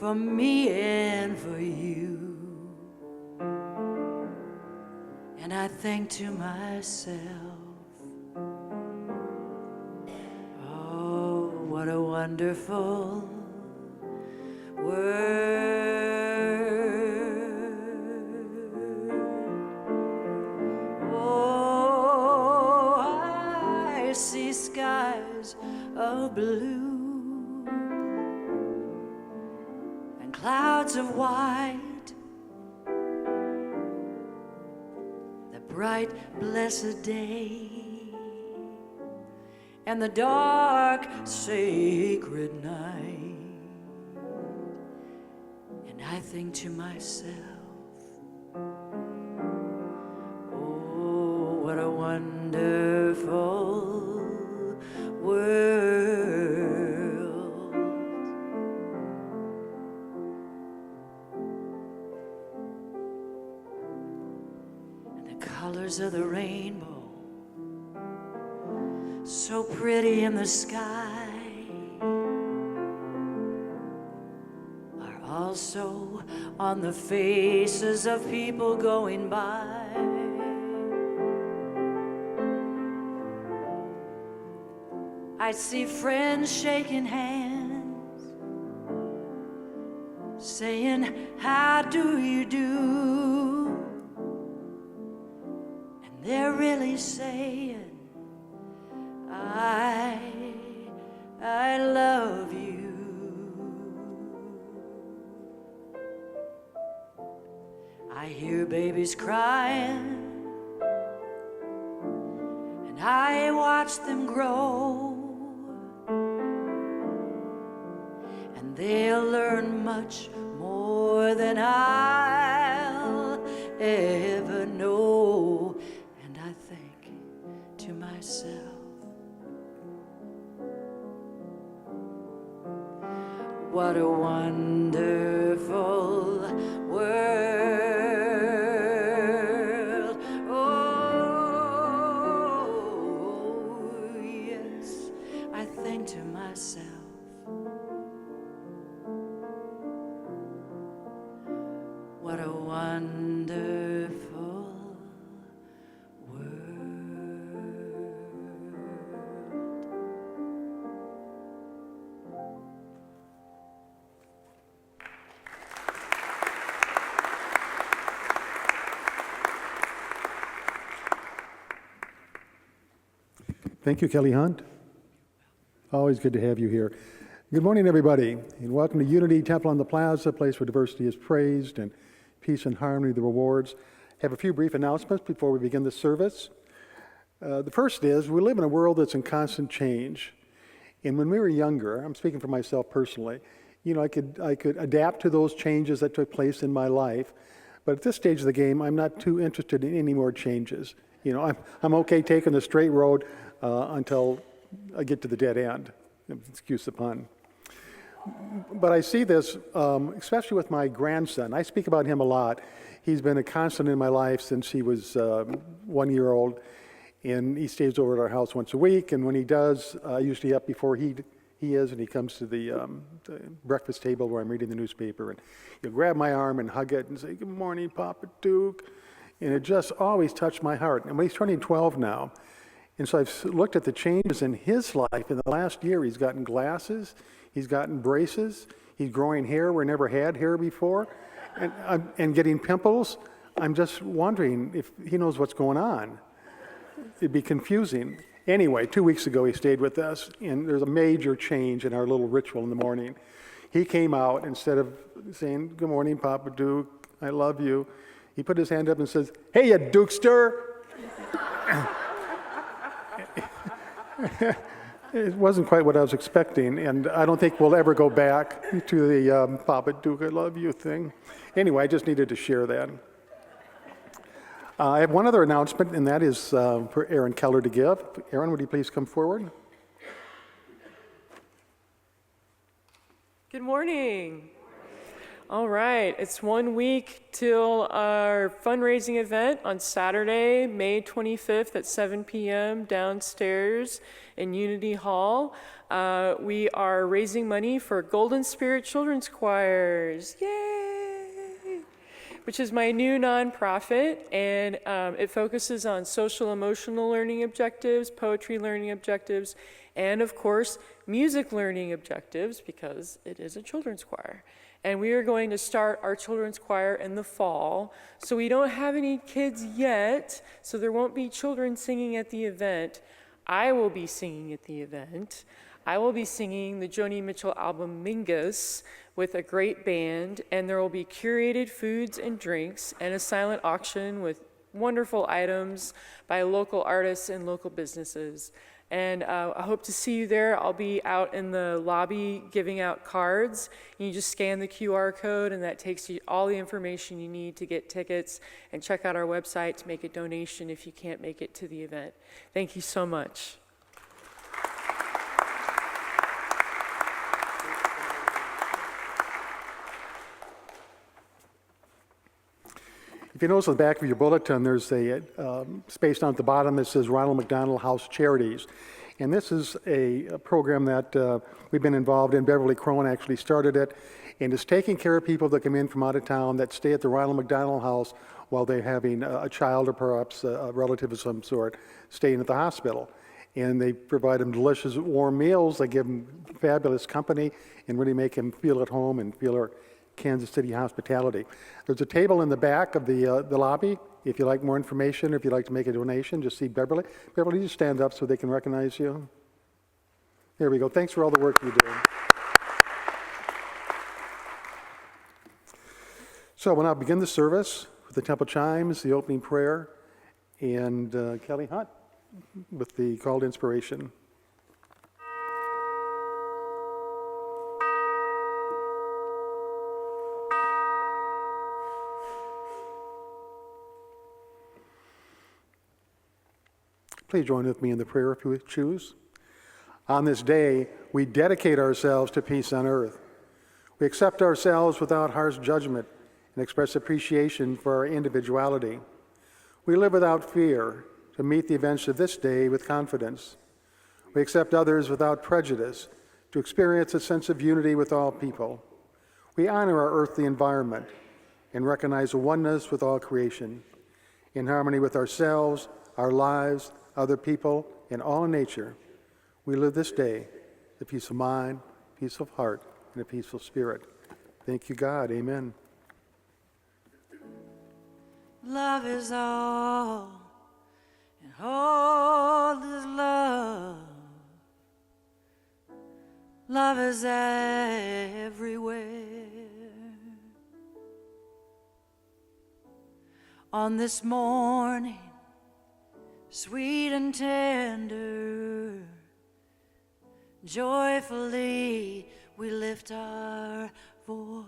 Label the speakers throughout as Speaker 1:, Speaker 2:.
Speaker 1: for me and for you. And I think to myself, oh, what a wonderful world. Oh, I see skies of blue and clouds of white, the bright, blessed day, and the dark, sacred night. And I think to myself, oh, what a wonderful world. And the colors of the rainbow, so pretty in the sky, are also on the faces of people going by. I see friends shaking hands, saying, how do you do? And they're really saying, I love you. I hear babies crying, and I watch them grow, and they'll learn much more than I'll ever know. And I think to myself, what a wonderful world. Oh, yes, I think to myself, what a wonderful world.
Speaker 2: Thank you, Kelly Hunt. Always good to have you here. Good morning, everybody, and welcome to Unity Temple on the Plaza, a place where diversity is praised and peace and harmony the rewards. I have a few brief announcements before we begin the service. The first is, we live in a world that's in constant change. And when we were younger, I'm speaking for myself personally, I could adapt to those changes that took place in my life. But at this stage of the game, I'm not too interested in any more changes. I'm okay taking the straight road until I get to the dead end. Excuse the pun. But I see this, especially with my grandson. I speak about him a lot. He's been a constant in my life since he was 1 year old, and he stays over at our house once a week. And when he does, usually up before he is, and he comes to the breakfast table where I'm reading the newspaper, and he'll grab my arm and hug it and say, "Good morning, Papa Duke." And it just always touched my heart. And he's turning 12 now. And so I've looked at the changes in his life. In the last year, he's gotten glasses, he's gotten braces, he's growing hair where he never had hair before, and getting pimples. I'm just wondering if he knows what's going on. It'd be confusing. Anyway, 2 weeks ago, he stayed with us, and there's a major change in our little ritual in the morning. He came out, instead of saying, "Good morning, Papa Duke, I love you," he put his hand up and says, "Hey, you Dukester!" It wasn't quite what I was expecting, and I don't think we'll ever go back to the Papa Duke, I love you thing. Anyway, I just needed to share that. I have one other announcement, and that is for Aaron Keller to give. Aaron, would you please come forward?
Speaker 3: Good morning. All right, it's 1 week till our fundraising event on Saturday, May 25th at 7 p.m. downstairs in Unity Hall. We are raising money for Golden Spirit Children's Choirs. Yay! Which is my new nonprofit, and it focuses on social emotional learning objectives, poetry learning objectives, and of course, music learning objectives, because it is a children's choir. And we are going to start our children's choir in the fall. So we don't have any kids yet, so there won't be children singing at the event. I will be singing at the event. I will be singing the Joni Mitchell album Mingus with a great band, and there will be curated foods and drinks and a silent auction with wonderful items by local artists and local businesses. And I hope to see you there. I'll be out in the lobby giving out cards. You just scan the QR code, and that takes you all the information you need to get tickets, and check out our website to make a donation if you can't make it to the event. Thank you so much.
Speaker 2: If you notice on the back of your bulletin, there's a space down at the bottom that says Ronald McDonald House Charities. And this is a program that we've been involved in. Beverly Crone actually started it, and is taking care of people that come in from out of town that stay at the Ronald McDonald House while they're having a child or perhaps a relative of some sort staying at the hospital. And they provide them delicious warm meals. They give them fabulous company and really make them feel at home and feel our Kansas City hospitality. There's a table in the back of the lobby. If you'd like more information, or if you'd like to make a donation, just see Beverly. Beverly, just stand up so they can recognize you. There we go. Thanks for all the work you do. So we'll now begin the service with the temple chimes, the opening prayer, and Kelly Hunt with the call to inspiration. Please join with me in the prayer if you choose. On this day, we dedicate ourselves to peace on earth. We accept ourselves without harsh judgment and express appreciation for our individuality. We live without fear to meet the events of this day with confidence. We accept others without prejudice to experience a sense of unity with all people. We honor our earthly environment and recognize a oneness with all creation. In harmony with ourselves, our lives, other people, and all nature, we live this day a peace of mind, peace of heart, and a peaceful spirit. Thank you, God. Amen.
Speaker 1: Love is all, and all is love. Love is everywhere. On this morning, sweet and tender, joyfully we lift our voice.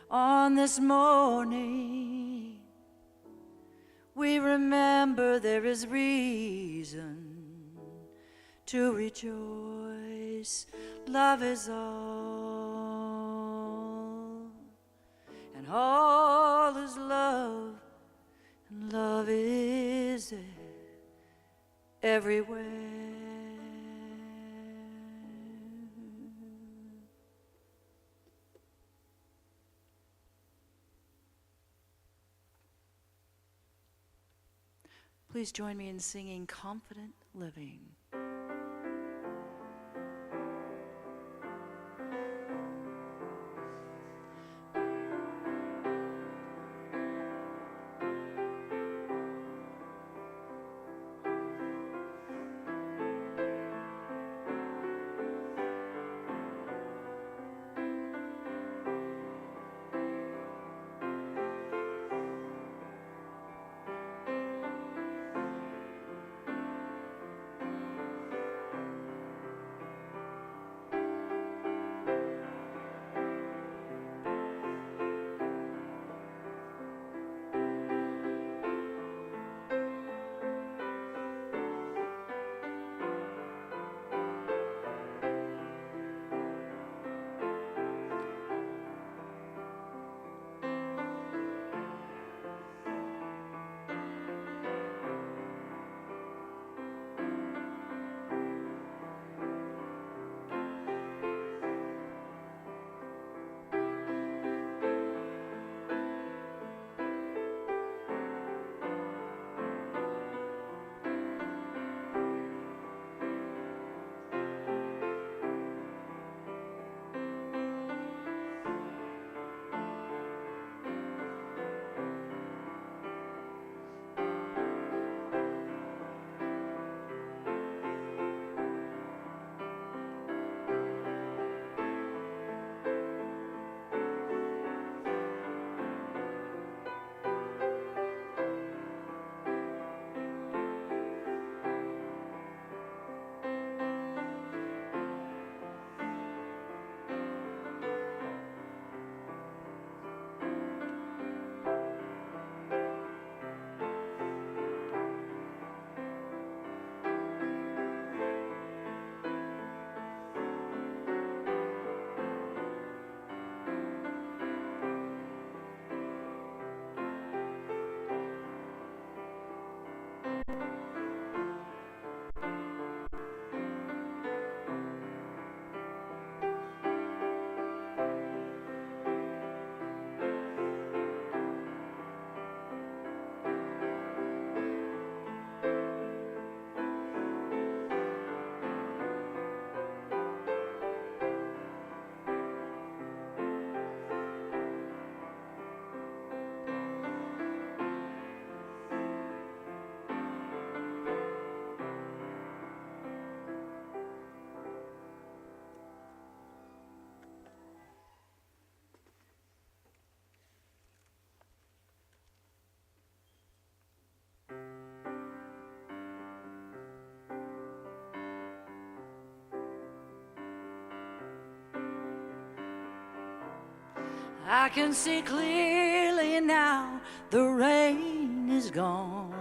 Speaker 1: On this morning, we remember there is reason to rejoice. Love is all, and all is love, and love is everywhere. Please join me in singing Confident Living. I can see clearly now the rain is gone.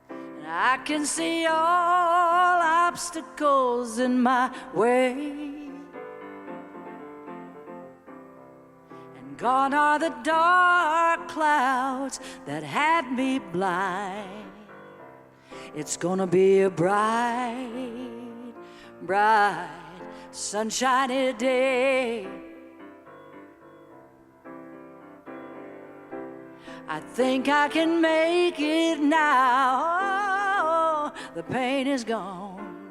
Speaker 1: And I can see all obstacles in my way. And gone are the dark clouds that had me blind. It's gonna be a bright, bright, sunshiny day. I think I can make it now. The pain is gone,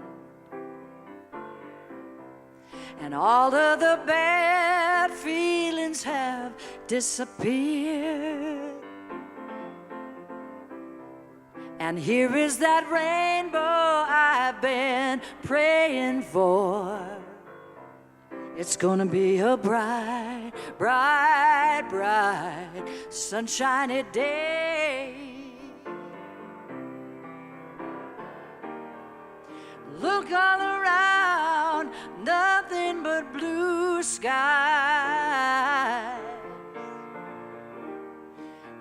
Speaker 1: and all of the bad feelings have disappeared. And here is that rainbow I've been praying for. It's gonna be a bright, bright, bright, sunshiny day. Look all around, nothing but blue skies.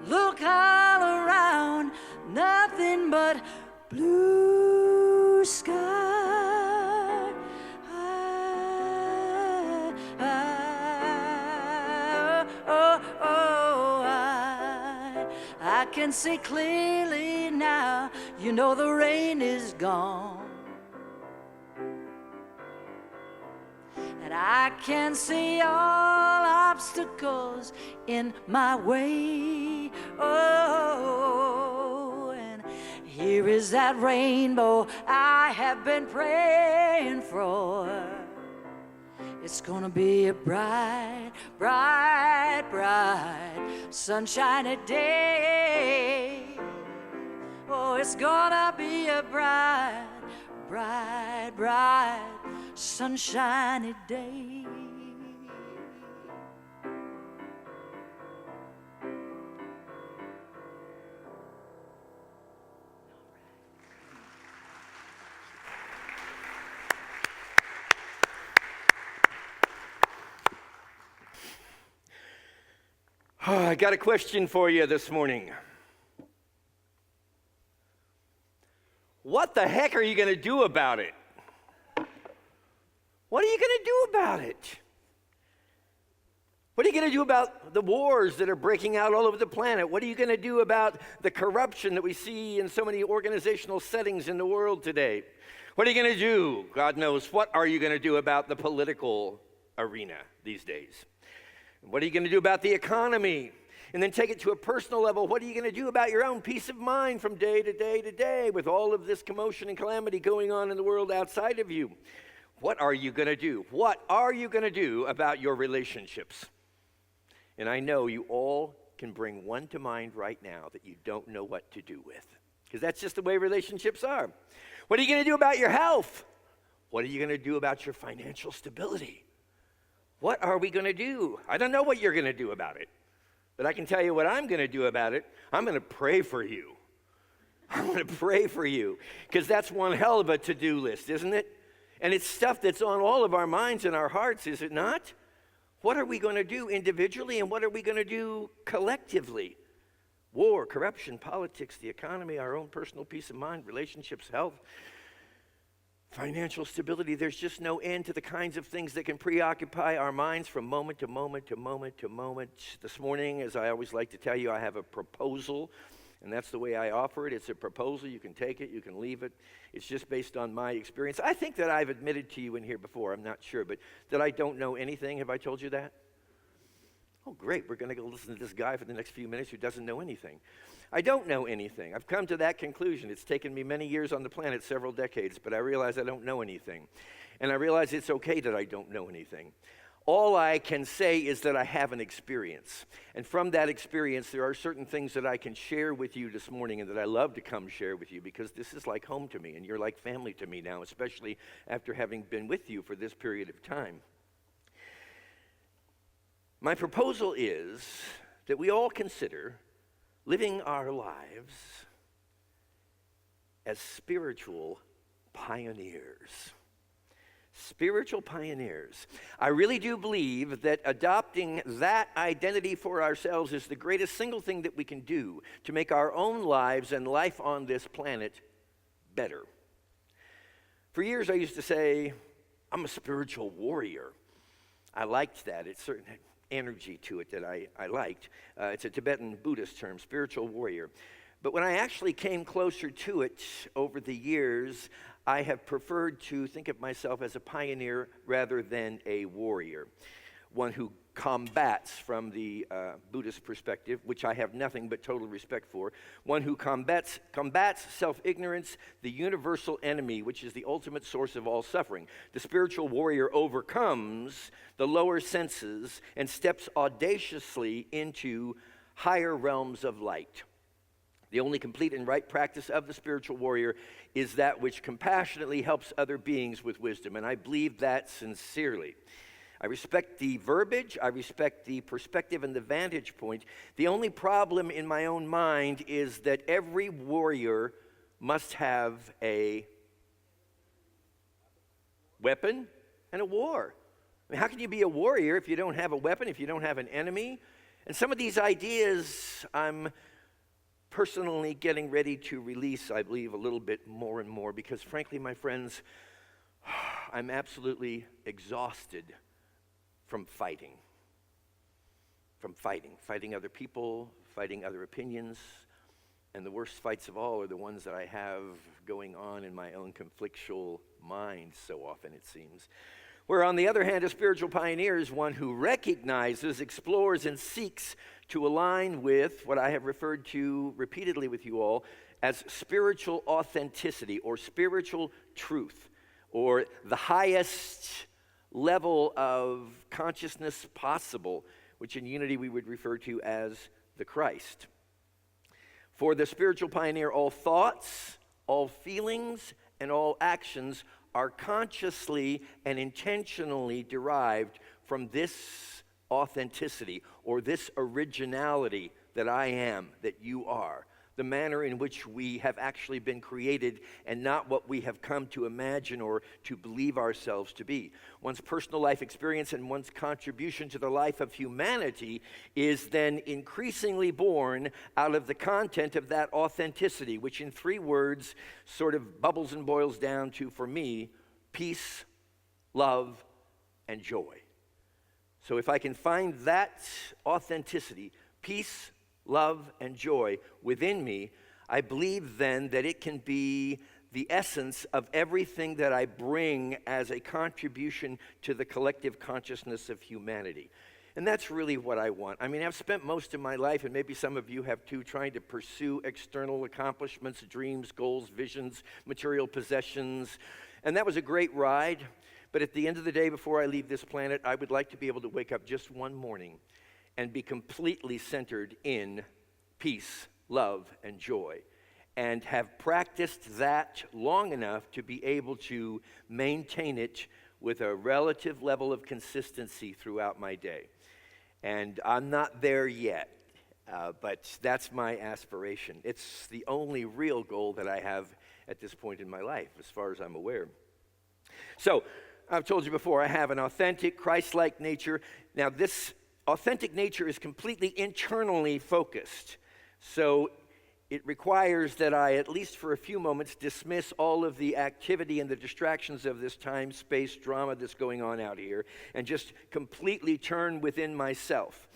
Speaker 1: Look all around, nothing but blue skies. I can see clearly now. You know the rain is gone. And I can see all obstacles in my way. Oh, and here is that rainbow I have been praying for. It's gonna be a bright, bright, bright, sunshiny day. Oh, it's gonna be a bright, bright, bright, sunshiny day.
Speaker 4: I got a question for you this morning. What the heck are you going to do about it? What are you going to do about it? What are you going to do about the wars that are breaking out all over the planet? What are you going to do about the corruption that we see in so many organizational settings in the world today? What are you going to do? God knows. What are you going to do about the political arena these days? What are you going to do about the economy? And then take it to a personal level. What are you going to do about your own peace of mind from day to day to day with all of this commotion and calamity going on in the world outside of you? What are you going to do? What are you going to do about your relationships? And I know you all can bring one to mind right now that you don't know what to do with, because that's just the way relationships are. What are you going to do about your health? What are you going to do about your financial stability? What are we going to do? I don't know what you're going to do about it, but I can tell you what I'm going to do about it. I'm going to pray for you. I'm going to pray for you, because that's one hell of a to-do list, isn't it? And it's stuff that's on all of our minds and our hearts, is it not? What are we going to do individually, and what are we going to do collectively? War, corruption, politics, the economy, our own personal peace of mind, relationships, health, financial stability. There's just no end to the kinds of things that can preoccupy our minds from moment to moment to moment to moment. This morning, as I always like to tell you, I have a proposal, and that's the way I offer it. It's a proposal. You can take it, you can leave it. It's just based on my experience. I think that I've admitted to you in here before, I'm not sure, but that I don't know anything. Have I told you that? Oh, great. We're going to go listen to this guy for the next few minutes who doesn't know anything. I don't know anything. I've come to that conclusion. It's taken me many years on the planet, several decades, but I realize I don't know anything. And I realize it's okay that I don't know anything. All I can say is that I have an experience. And from that experience, there are certain things that I can share with you this morning and that I love to come share with you, because this is like home to me, and you're like family to me now, especially after having been with you for this period of time. My proposal is that we all consider living our lives as spiritual pioneers. Spiritual pioneers. I really do believe that adopting that identity for ourselves is the greatest single thing that we can do to make our own lives and life on this planet better. For years I used to say, I'm a spiritual warrior. I liked that. It's certain energy to it that I liked. It's a Tibetan Buddhist term, spiritual warrior. But when I actually came closer to it over the years, I have preferred to think of myself as a pioneer rather than a warrior, one who combats from the Buddhist perspective, which I have nothing but total respect for, one who combats self-ignorance, the universal enemy, which is the ultimate source of all suffering. The spiritual warrior overcomes the lower senses and steps audaciously into higher realms of light. The only complete and right practice of the spiritual warrior is that which compassionately helps other beings with wisdom, and I believe that sincerely. I respect the verbiage, I respect the perspective and the vantage point. The only problem in my own mind is that every warrior must have a weapon and a war. I mean, how can you be a warrior if you don't have a weapon, if you don't have an enemy? And some of these ideas I'm personally getting ready to release, I believe, a little bit more and more, because frankly, my friends, I'm absolutely exhausted from fighting other people, fighting other opinions, and the worst fights of all are the ones that I have going on in my own conflictual mind so often, it seems. Where on the other hand, a spiritual pioneer is one who recognizes, explores, and seeks to align with what I have referred to repeatedly with you all as spiritual authenticity or spiritual truth, or the highest level of consciousness possible, which in unity we would refer to as the Christ. For the spiritual pioneer, all thoughts, all feelings, and all actions are consciously and intentionally derived from this authenticity or this originality that I am, that you are, the manner in which we have actually been created and not what we have come to imagine or to believe ourselves to be. One's personal life experience and one's contribution to the life of humanity is then increasingly born out of the content of that authenticity, which in 3 words sort of bubbles and boils down to, for me, peace, love, and joy. So if I can find that authenticity, peace, love, and joy within me, I believe then that it can be the essence of everything that I bring as a contribution to the collective consciousness of humanity. And that's really what I want. I mean, I've spent most of my life, and maybe some of you have too, trying to pursue external accomplishments, dreams, goals, visions, material possessions. And that was a great ride. But at the end of the day, before I leave this planet, I would like to be able to wake up just one morning and be completely centered in peace, love, and joy, and have practiced that long enough to be able to maintain it with a relative level of consistency throughout my day. And I'm not there yet, but that's my aspiration. It's the only real goal that I have at this point in my life, as far as I'm aware. So, I've told you before, I have an authentic, Christ-like nature. Now, this authentic nature is completely internally focused. So it requires that I, at least for a few moments, dismiss all of the activity and the distractions of this time-space drama that's going on out here and just completely turn within myself.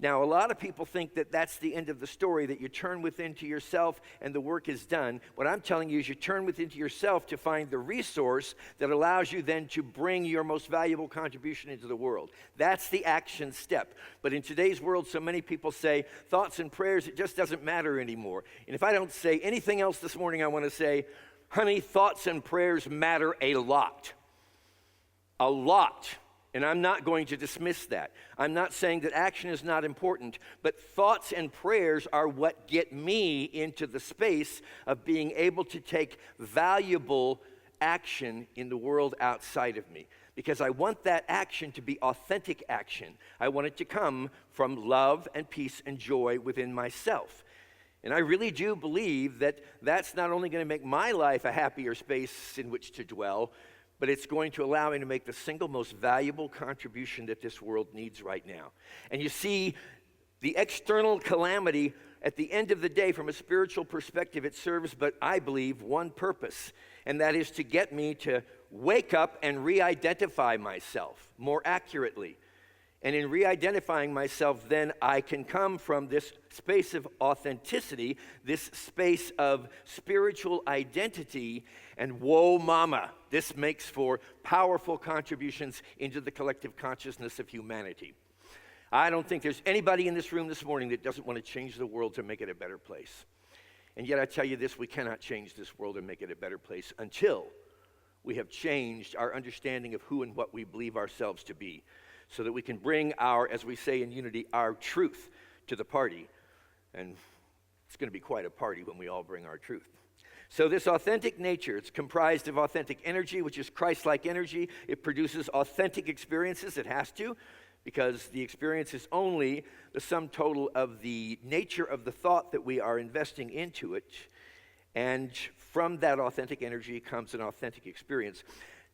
Speaker 4: Now, a lot of people think that that's the end of the story, that you turn within to yourself and the work is done. What I'm telling you is you turn within to yourself to find the resource that allows you then to bring your most valuable contribution into the world. That's the action step. But in today's world, so many people say, thoughts and prayers, it just doesn't matter anymore. And if I don't say anything else this morning, I want to say, honey, thoughts and prayers matter a lot. A lot. And I'm not going to dismiss that. I'm not saying that action is not important, but thoughts and prayers are what get me into the space of being able to take valuable action in the world outside of me. Because I want that action to be authentic action. I want it to come from love and peace and joy within myself. And I really do believe that that's not only going to make my life a happier space in which to dwell, but it's going to allow me to make the single most valuable contribution that this world needs right now. And you see, the external calamity, at the end of the day, from a spiritual perspective, it serves, but I believe, one purpose, and that is to get me to wake up and re-identify myself more accurately. And in re-identifying myself, then I can come from this space of authenticity, this space of spiritual identity, and whoa, mama, this makes for powerful contributions into the collective consciousness of humanity. I don't think there's anybody in this room this morning that doesn't want to change the world to make it a better place. And yet I tell you this, we cannot change this world and make it a better place until we have changed our understanding of who and what we believe ourselves to be, so that we can bring our, as we say in Unity, our truth to the party. And it's going to be quite a party when we all bring our truth. So this authentic nature, it's comprised of authentic energy, which is Christ-like energy. It produces authentic experiences. It has to, because the experience is only the sum total of the nature of the thought that we are investing into it. And from that authentic energy comes an authentic experience.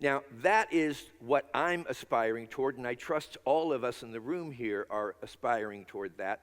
Speaker 4: Now, that is what I'm aspiring toward, and I trust all of us in the room here are aspiring toward that.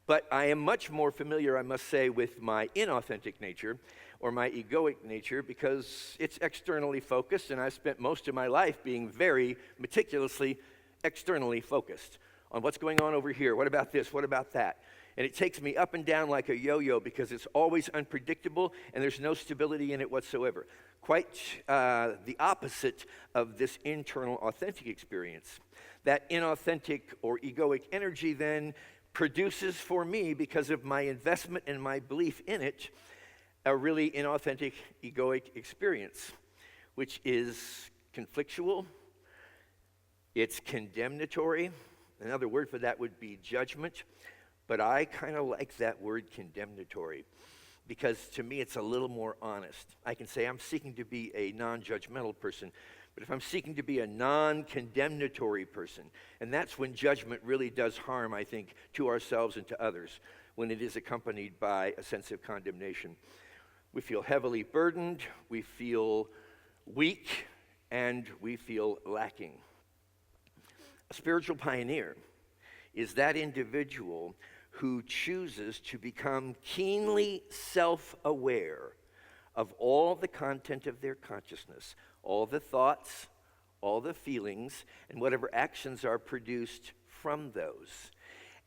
Speaker 4: But I am much more familiar, I must say, with my inauthentic nature, or my egoic nature, because it's externally focused, and I've spent most of my life being very meticulously externally focused on what's going on over here. What about this? What about that? And it takes me up and down like a yo-yo because it's always unpredictable and there's no stability in it whatsoever. Quite the opposite of this internal authentic experience. That inauthentic or egoic energy then produces for me, because of my investment and my belief in it, a really inauthentic egoic experience, which is conflictual, it's condemnatory. Another word for that would be judgment. But I kind of like that word condemnatory because to me it's a little more honest. I can say I'm seeking to be a non-judgmental person, but if I'm seeking to be a non-condemnatory person, and that's when judgment really does harm, I think, to ourselves and to others, when it is accompanied by a sense of condemnation. We feel heavily burdened, we feel weak, and we feel lacking. A spiritual pioneer is that individual who chooses to become keenly self-aware of all the content of their consciousness, all the thoughts, all the feelings, and whatever actions are produced from those.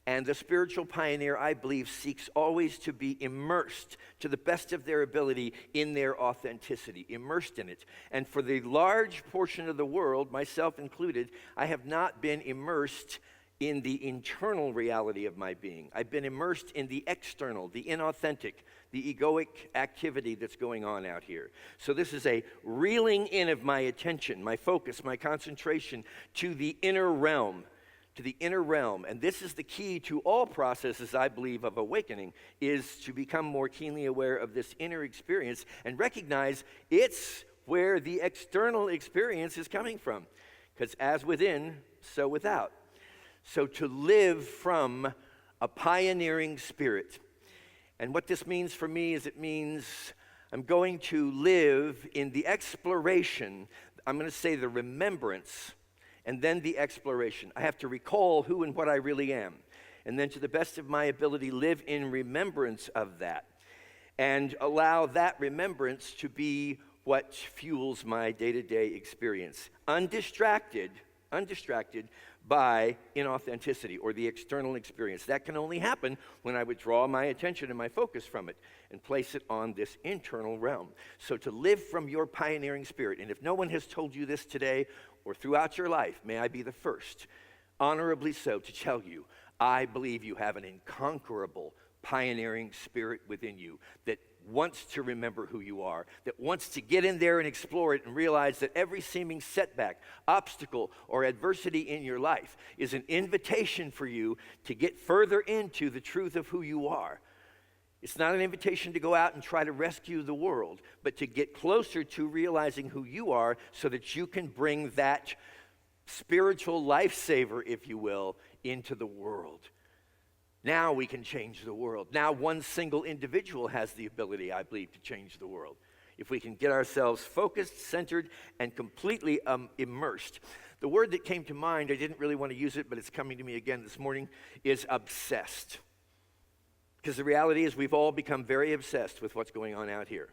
Speaker 4: And the spiritual pioneer, I believe, seeks always to be immersed to the best of their ability in their authenticity, immersed in it. And for the large portion of the world, myself included, I have not been immersed in the internal reality of my being. I've been immersed in the external, the inauthentic, the egoic activity that's going on out here. So this is a reeling in of my attention, my focus, my concentration to the inner realm, And this is the key to all processes, I believe, of awakening, is to become more keenly aware of this inner experience and recognize it's where the external experience is coming from. Because as within, so without. So to live from a pioneering spirit. And what this means for me is it means I'm going to live in the exploration, I'm going to say the remembrance, and then the exploration. I have to recall who and what I really am. And then to the best of my ability, live in remembrance of that. And allow that remembrance to be what fuels my day-to-day experience. Undistracted by inauthenticity or the external experience. That can only happen when I withdraw my attention and my focus from it and place it on this internal realm. So to live from your pioneering spirit, and if no one has told you this today or throughout your life, may I be the first, honorably so, to tell you, I believe you have an incomparable pioneering spirit within you that wants to remember who you are, that wants to get in there and explore it and realize that every seeming setback, obstacle, or adversity in your life is an invitation for you to get further into the truth of who you are. It's not an invitation to go out and try to rescue the world, but to get closer to realizing who you are so that you can bring that spiritual lifesaver, if you will, into the world. Now we can change the world. Now one single individual has the ability, I believe, to change the world. if we can get ourselves focused, centered, and completely immersed. The word that came to mind, I didn't really want to use it, but it's coming to me again this morning, is obsessed. Because the reality is we've all become very obsessed with what's going on out here.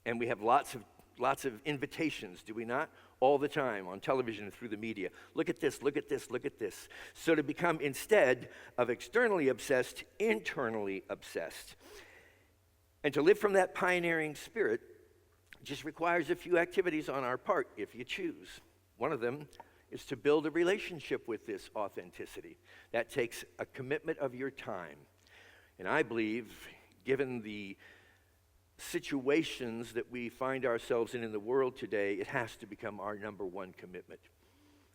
Speaker 4: And we have lots of invitations, do we not? All the time on television and through the media. Look at this, look at this, look at this. So to become, instead of externally obsessed, internally obsessed. And to live from that pioneering spirit just requires a few activities on our part, if you choose. One of them is to build a relationship with this authenticity. That takes a commitment of your time. And I believe, given the situations that we find ourselves in the world today, it has to become our number one commitment.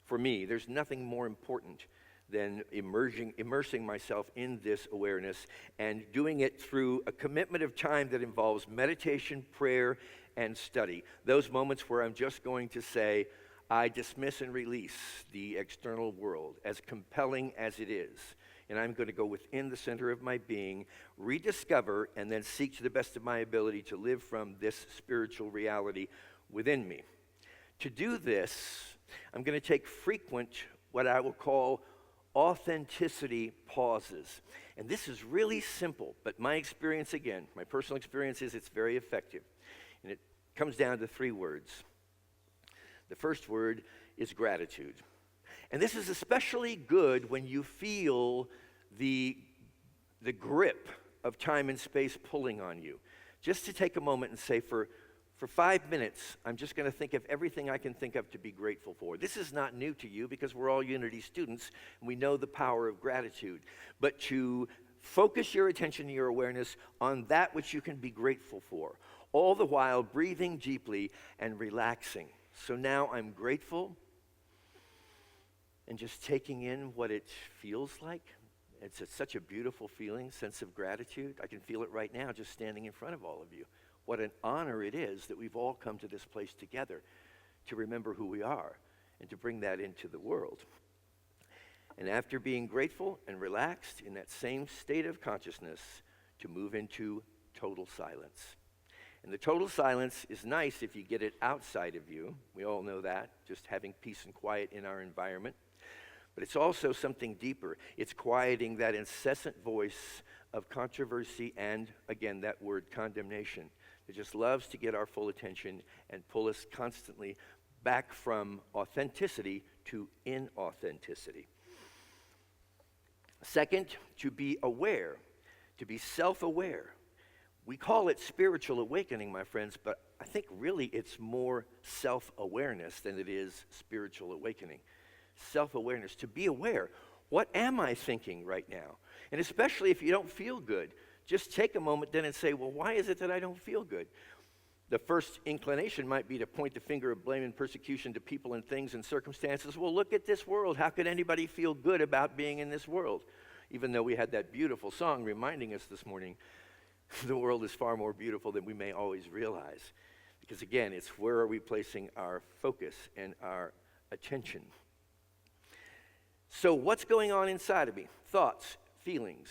Speaker 4: For me, there's nothing more important than immersing myself in this awareness and doing it through a commitment of time that involves meditation, prayer, and study. Those moments where I'm just going to say, I dismiss and release the external world, as compelling as it is. And I'm going to go within the center of my being, rediscover, and then seek to the best of my ability to live from this spiritual reality within me. To do this, I'm going to take frequent, what I will call authenticity pauses. And this is really simple, but my experience, again, my personal experience is it's very effective. And it comes down to 3 words. The first word is gratitude. And this is especially good when you feel the grip of time and space pulling on you. Just to take a moment and say, for 5 minutes, I'm just going to think of everything I can think of to be grateful for. This is not new to you because we're all Unity students and we know the power of gratitude. But to focus your attention and your awareness on that which you can be grateful for, all the while breathing deeply and relaxing. So now I'm grateful and just taking in what it feels like. It's such a beautiful feeling, sense of gratitude. I can feel it right now just standing in front of all of you. What an honor it is that we've all come to this place together to remember who we are and to bring that into the world. And after being grateful and relaxed in that same state of consciousness, to move into total silence. And the total silence is nice if you get it outside of you. We all know that, just having peace and quiet in our environment. But it's also something deeper. It's quieting that incessant voice of controversy and, again, that word condemnation. It just loves to get our full attention and pull us constantly back from authenticity to inauthenticity. Second, to be aware, to be self-aware. We call it spiritual awakening, my friends, but I think really it's more self-awareness than it is spiritual awakening. Self-awareness, to be aware. What am I thinking right now? And especially if you don't feel good, just take a moment then and say, well, why is it that I don't feel good? The first inclination might be to point the finger of blame and persecution to people and things and circumstances. Well, look at this world. How could anybody feel good about being in this world? Even though we had that beautiful song reminding us this morning, the world is far more beautiful than we may always realize. Because again, it's where are we placing our focus and our attention. So what's going on inside of me? Thoughts, feelings.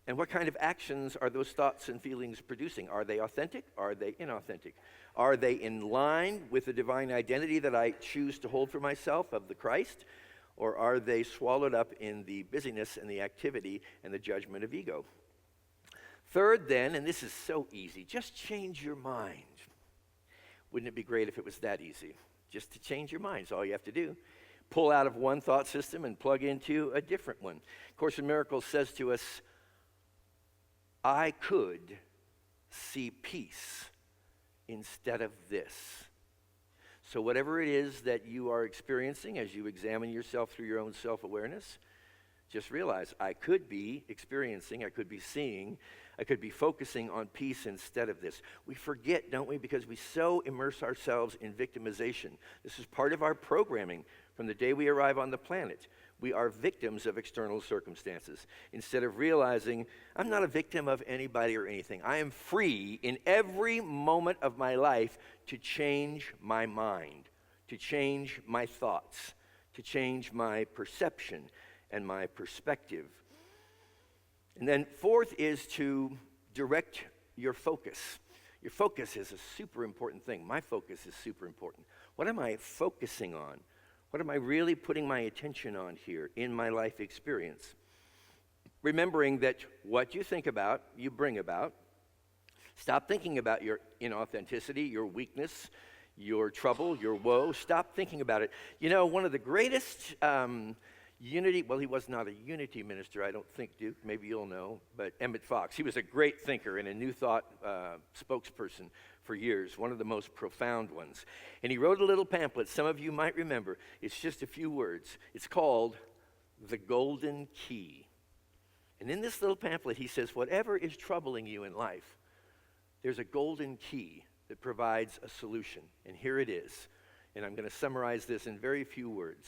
Speaker 4: And what kind of actions are those thoughts and feelings producing? Are they authentic? Are they inauthentic? Are they in line with the divine identity that I choose to hold for myself of the Christ? Or are they swallowed up in the busyness and the activity and the judgment of ego? Third then, and this is so easy, just change your mind. Wouldn't it be great if it was that easy? Just to change your mind is all you have to do. Pull out of one thought system and plug into a different one. Course in Miracles says to us, I could see peace instead of this. So whatever it is that you are experiencing as you examine yourself through your own self-awareness, just realize I could be experiencing, I could be seeing, I could be focusing on peace instead of this. We forget, don't we, because we so immerse ourselves in victimization. This is part of our programming from the day we arrive on the planet. We are victims of external circumstances. Instead of realizing, I'm not a victim of anybody or anything. I am free in every moment of my life to change my mind, to change my thoughts, to change my perception and my perspective. And then fourth is to direct your focus. Your focus is a super important thing. My focus is super important. What am I focusing on? What am I really putting my attention on here in my life experience? Remembering that what you think about, you bring about. Stop thinking about your inauthenticity, your weakness, your trouble, your woe. Stop thinking about it. You know, one of the greatest unity, well, he was not a unity minister, I don't think, Duke, maybe you'll know, but Emmett Fox. He was a great thinker and a New Thought spokesperson for years, one of the most profound ones. And he wrote a little pamphlet, some of you might remember. It's just a few words. It's called The Golden Key. And in this little pamphlet, he says, whatever is troubling you in life, there's a golden key that provides a solution. And here it is. And I'm going to summarize this in very few words.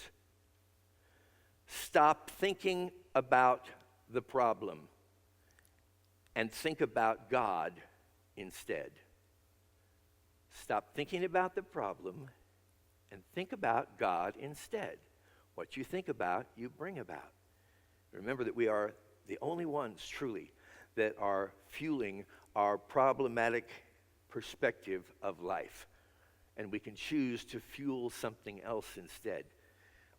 Speaker 4: Stop thinking about the problem and think about God instead. Stop thinking about the problem and think about God instead. What you think about, you bring about. Remember that we are the only ones, truly, that are fueling our problematic perspective of life. And we can choose to fuel something else instead.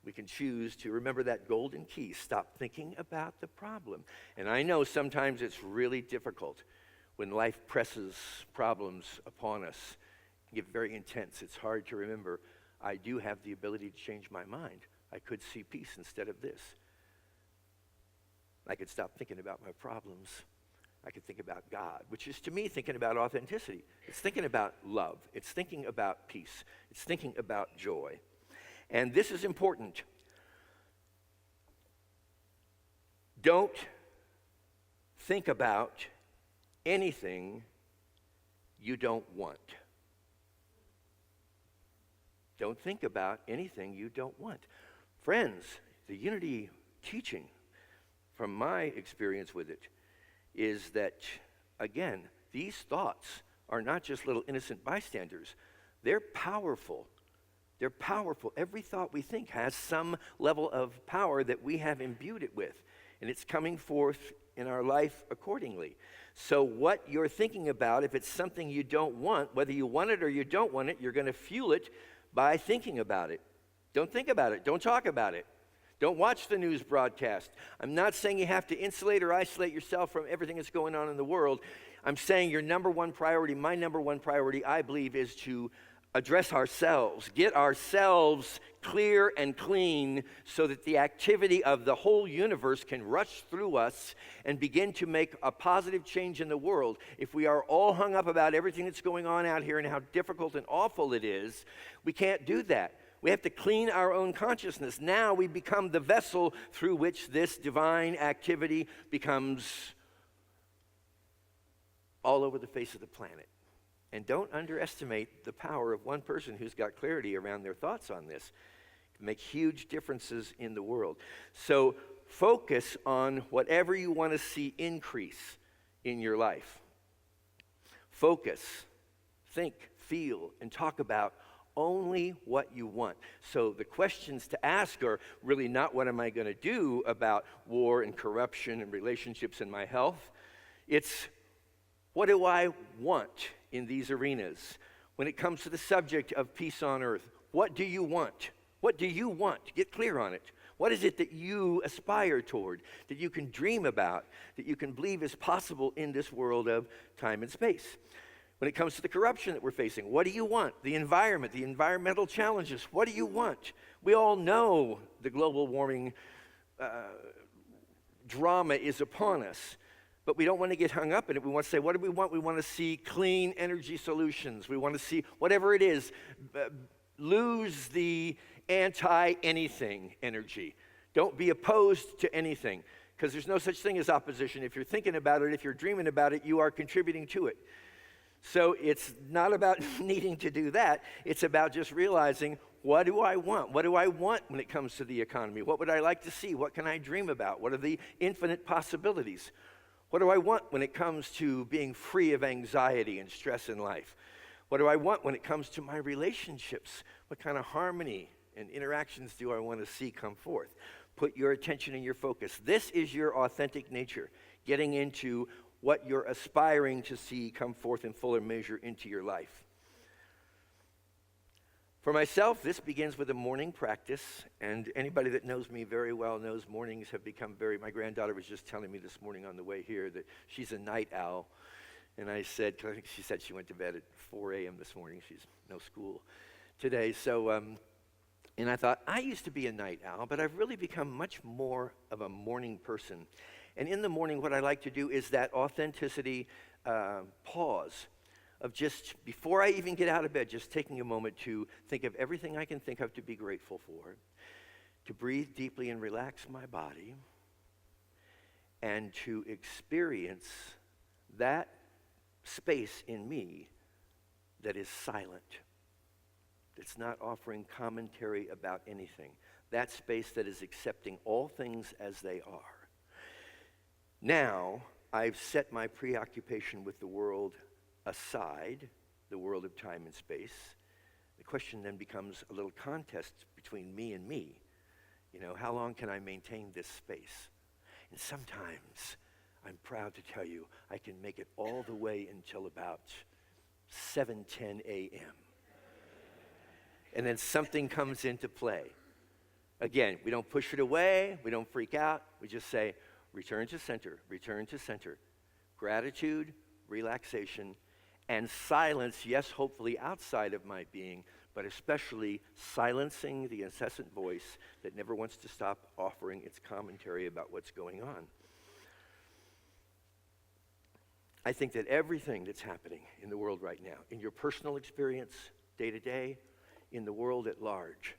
Speaker 4: We can choose to remember that golden key. Stop thinking about the problem. And I know sometimes it's really difficult when life presses problems upon us. It can get very intense. It's hard to remember, I do have the ability to change my mind. I could see peace instead of this. I could stop thinking about my problems. I could think about God, which is to me thinking about authenticity. It's thinking about love. It's thinking about peace. It's thinking about joy. And this is important. Don't think about anything you don't want. Don't think about anything you don't want. Friends, the unity teaching, from my experience with it, is that, again, these thoughts are not just little innocent bystanders. They're powerful. They're powerful. Every thought we think has some level of power that we have imbued it with, and it's coming forth in our life accordingly. So what you're thinking about, if it's something you don't want, whether you want it or you don't want it, you're going to fuel it by thinking about it. Don't think about it. Don't talk about it. Don't watch the news broadcast. I'm not saying you have to insulate or isolate yourself from everything that's going on in the world. I'm saying your number one priority, my number one priority, I believe, is to address ourselves, get ourselves clear and clean so that the activity of the whole universe can rush through us and begin to make a positive change in the world. If we are all hung up about everything that's going on out here and how difficult and awful it is, we can't do that. We have to clean our own consciousness. Now we become the vessel through which this divine activity becomes all over the face of the planet. And don't underestimate the power of one person who's got clarity around their thoughts on this. It can make huge differences in the world. So focus on whatever you want to see increase in your life. Focus, think, feel, and talk about only what you want. So the questions to ask are really not what am I going to do about war and corruption and relationships and my health. It's what do I want in these arenas? When it comes to the subject of peace on earth, what do you want? What do you want? Get clear on it. What is it that you aspire toward, that you can dream about, that you can believe is possible in this world of time and space? When it comes to the corruption that we're facing, what do you want? The environment, the environmental challenges, what do you want? We all know the global warming drama is upon us, but we don't want to get hung up in it. We want to say, what do we want? We want to see clean energy solutions. We want to see whatever it is, lose the anti-anything energy. Don't be opposed to anything, because there's no such thing as opposition. If you're thinking about it, if you're dreaming about it, you are contributing to it. So it's not about needing to do that. It's about just realizing, what do I want? What do I want when it comes to the economy? What would I like to see? What can I dream about? What are the infinite possibilities? What do I want when it comes to being free of anxiety and stress in life? What do I want when it comes to my relationships? What kind of harmony and interactions do I want to see come forth? Put your attention and your focus. This is your authentic nature, getting into what you're aspiring to see come forth in fuller measure into your life. For myself, this begins with a morning practice, and anybody that knows me very well knows mornings have become my granddaughter was just telling me this morning on the way here that she's a night owl, and I think she said she went to bed at 4 a.m. this morning. She's no school today, so, and I thought, I used to be a night owl, but I've really become much more of a morning person, and in the morning, what I like to do is that authenticity pause, of just, before I even get out of bed, just taking a moment to think of everything I can think of to be grateful for, to breathe deeply and relax my body, and to experience that space in me that is silent, that's not offering commentary about anything, that space that is accepting all things as they are. Now, I've set my preoccupation with the world aside, the world of time and space. The question then becomes a little contest between me and me. You know, how long can I maintain this space? And sometimes, I'm proud to tell you, I can make it all the way until about 7:10 a.m. And then something comes into play. Again, we don't push it away, we don't freak out, we just say, return to center, return to center. Gratitude, relaxation, and silence, yes, hopefully outside of my being, but especially silencing the incessant voice that never wants to stop offering its commentary about what's going on. I think that everything that's happening in the world right now, in your personal experience, day to day, in the world at large,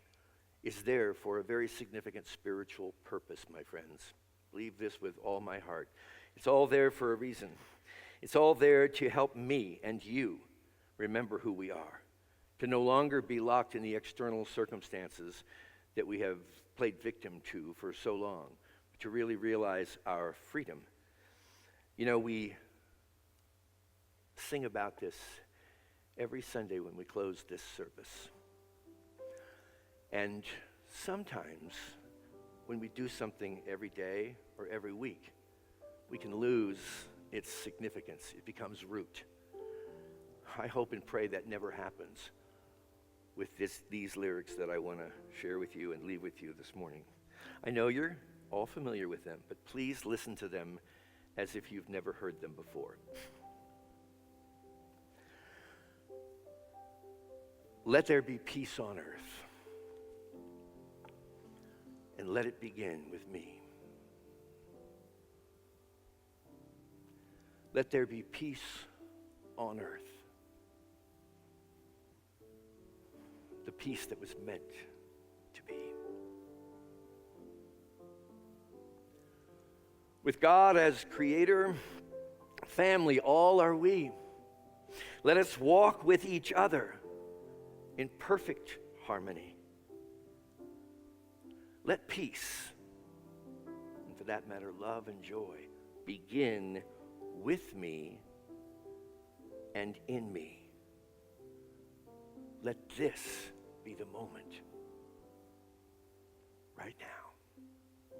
Speaker 4: is there for a very significant spiritual purpose, my friends. Believe this with all my heart. It's all there for a reason. It's all there to help me and you remember who we are, to no longer be locked in the external circumstances that we have played victim to for so long, but to really realize our freedom. You know, we sing about this every Sunday when we close this service. And sometimes when we do something every day or every week, we can lose its significance. It becomes root. I hope and pray that never happens with these lyrics that I want to share with you and leave with you this morning. I know you're all familiar with them, but please listen to them as if you've never heard them before. Let there be peace on earth, and let it begin with me. Let there be peace on earth. The peace that was meant to be. With God as creator, family, all are we. Let us walk with each other in perfect harmony. Let peace, and for that matter, love and joy, begin with me and in me. Let this be the moment right now.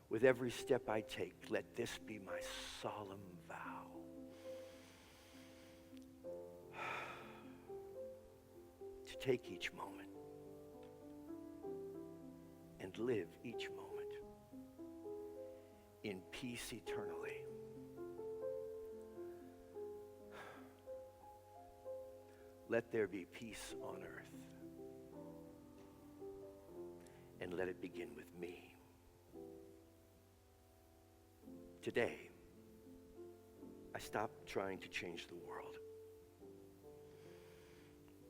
Speaker 4: With every step I take, let this be my solemn vow. To take each moment and live each moment in peace eternally. Let there be peace on earth, and let it begin with me. Today, I stopped trying to change the world.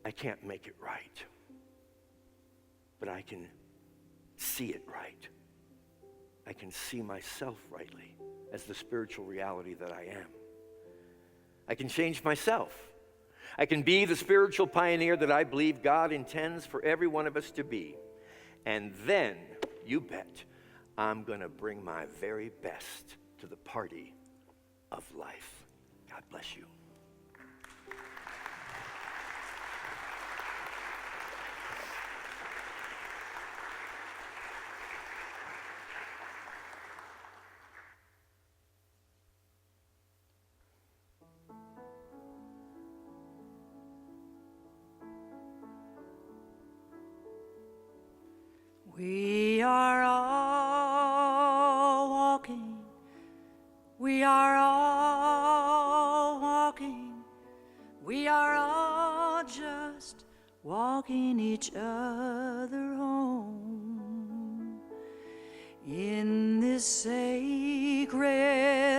Speaker 4: I can't make it right, but I can see it right. I can see myself rightly as the spiritual reality that I am. I can change myself. I can be the spiritual pioneer that I believe God intends for every one of us to be. And then, you bet, I'm going to bring my very best to the party of life. God bless you.
Speaker 1: We are all walking. We are all walking. We are all just walking each other home. In this sacred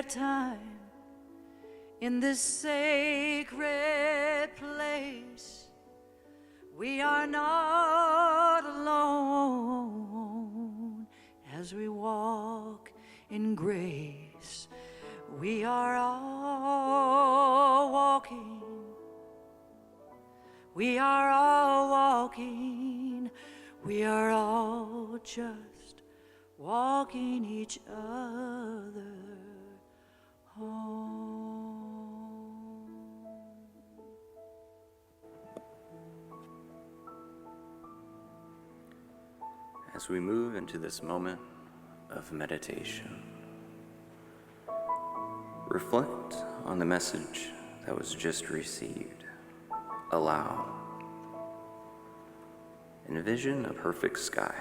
Speaker 1: time, in this sacred place, we are not alone as we walk in grace. We are all walking. We are all walking. We are all just walking each other home.
Speaker 5: As we move into this moment of meditation, reflect on the message that was just received. Allow. Envision a perfect sky.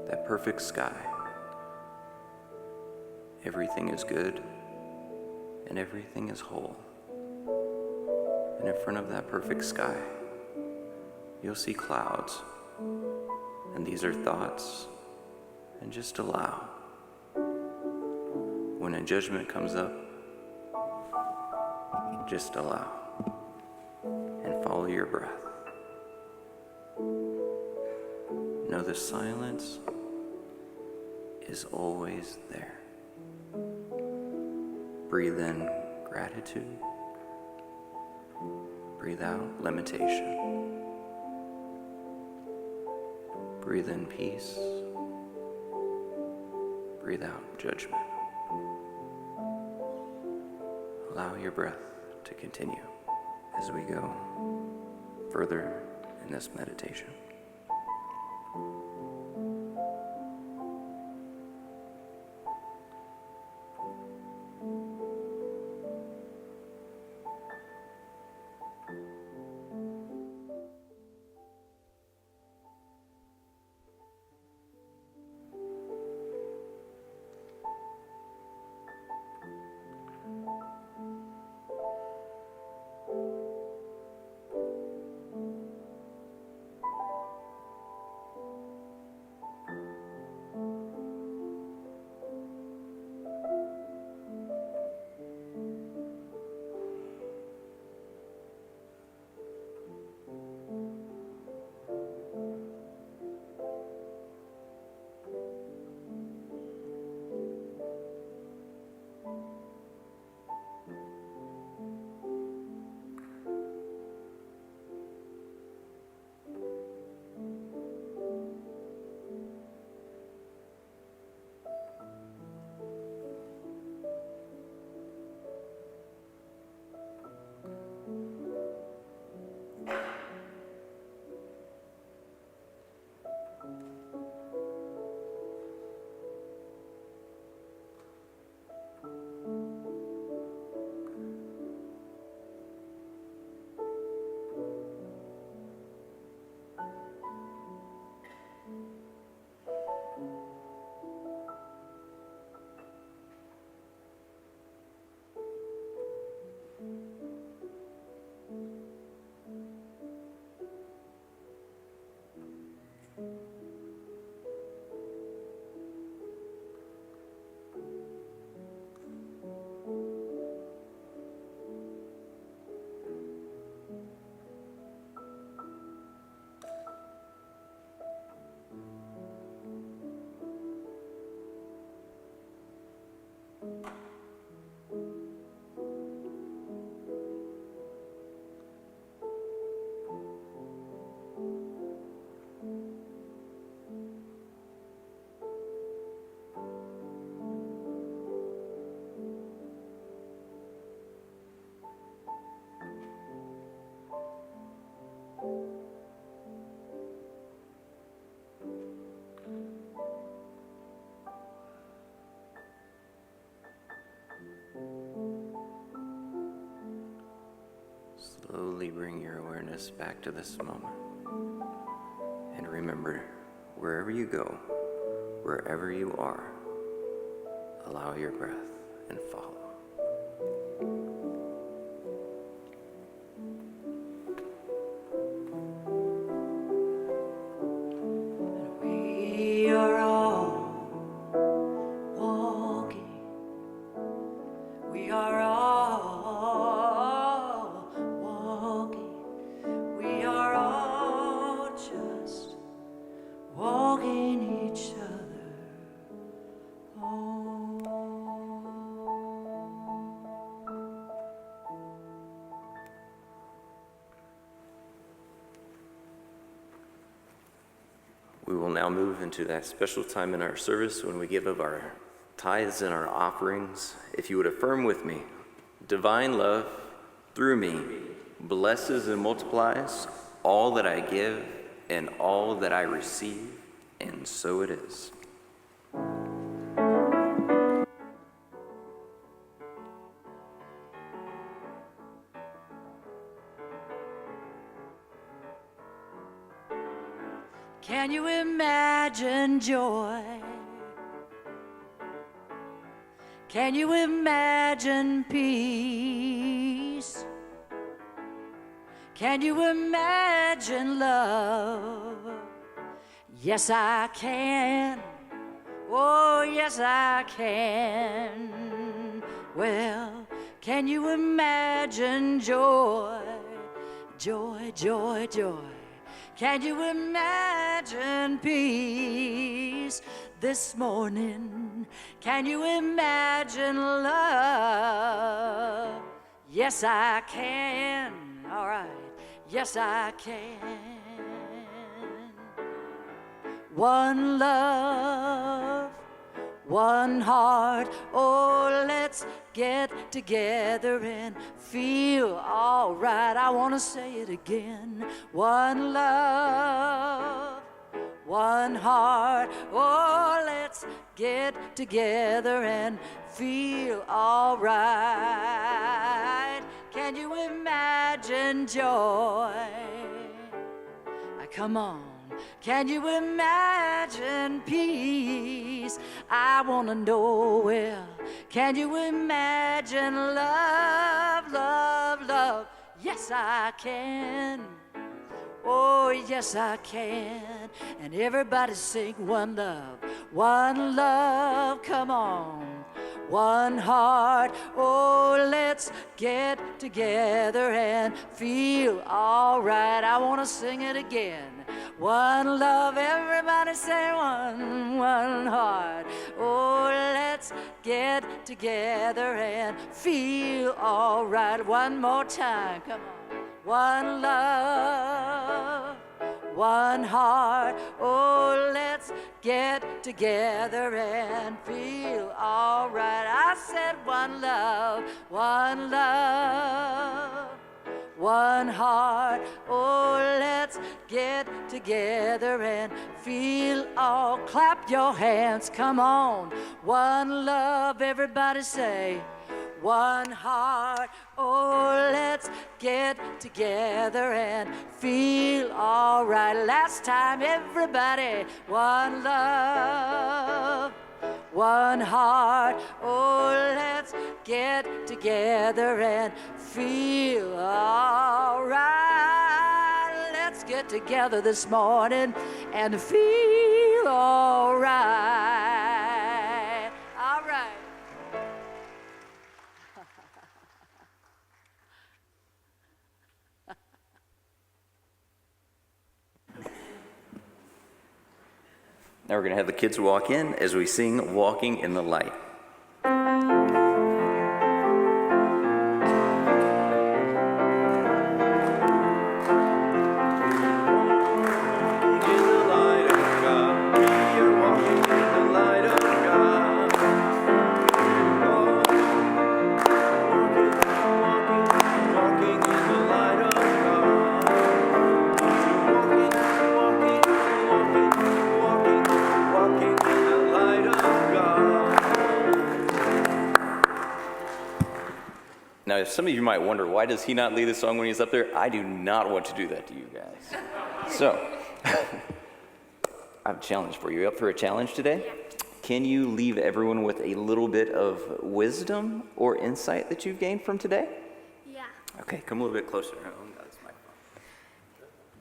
Speaker 5: That perfect sky. Everything is good and everything is whole. And in front of that perfect sky, you'll see clouds. And these are thoughts. And just allow. When a judgment comes up, just allow. And follow your breath. Know the silence is always there. Breathe in gratitude. Breathe out limitation. Breathe in peace. Breathe out judgment. Allow your breath to continue as we go further in this meditation. Slowly bring your awareness back to this moment. And remember wherever you go, wherever you are, allow your breath and follow.
Speaker 1: We are all walking. We are all walking. We are all just walking each other home.
Speaker 5: We will now move into that special time in our service when we give of our tithes and our offerings. If you would affirm with me, divine love through me blesses and multiplies all that I give and all that I receive, and so it is.
Speaker 1: Can you imagine joy? Can you imagine peace? Can you imagine love? Yes, I can. Oh, yes, I can. Well, can you imagine joy? Joy, joy, joy. Can you imagine peace this morning? Can you imagine love? Yes, I can. All right. Yes, I can. One love, one heart. Oh, let's get together and feel all right. I want to say it again. One love, one heart. Oh, let's get together and feel all right. Can you imagine joy? Come on. Can you imagine peace? I want to know, well, can you imagine love, love, love? Yes, I can. Oh, yes, I can. And everybody sing one love, come on. One heart, oh, let's get together and feel all right. I want to sing it again. One love, everybody say one heart. Oh, let's get together and feel all right. One more time, come on. One love, one heart. Oh, let's get together and feel all right. I said one love, one love, one heart. Oh, let's get together and feel all. Clap your hands, come on. One love, everybody say. One heart, oh, let's get together and feel all right. Last time, everybody, one love, one heart, oh, let's get together and feel all right. Let's get together this morning and feel all right. All right.
Speaker 5: Now we're going to have the kids walk in as we sing Walking in the Light. Now, if some of you might wonder, why does he not lead the song when he's up there? I do not want to do that to you guys. So, have a challenge for you. You up for a challenge today?
Speaker 6: Yeah.
Speaker 5: Can you leave everyone with a little bit of wisdom or insight that you've gained from today?
Speaker 6: Yeah.
Speaker 5: Okay, come a little bit closer. Oh, that's my phone.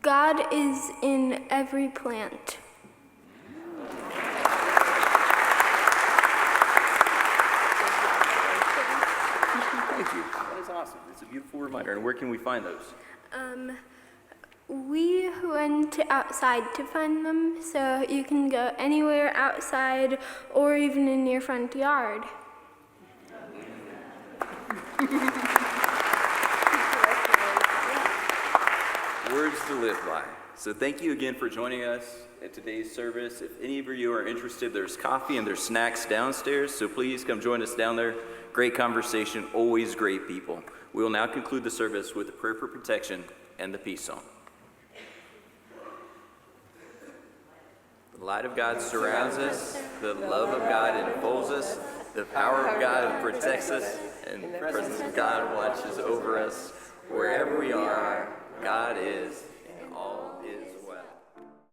Speaker 6: God is in every plant.
Speaker 5: Thank you. That is awesome. It's a beautiful reminder. And where can we find those?
Speaker 6: We went outside to find them, so you can go anywhere outside or even in your front yard.
Speaker 5: Words to live by. So thank you again for joining us at today's service. If any of you are interested, there's coffee and there's snacks downstairs, so please come join us down there. Great conversation, always great people. We will now conclude the service with a prayer for protection and the peace song. The light of God surrounds us, the love of God enfolds us, the power of God protects us, and the presence of God watches over us. Wherever we are, God is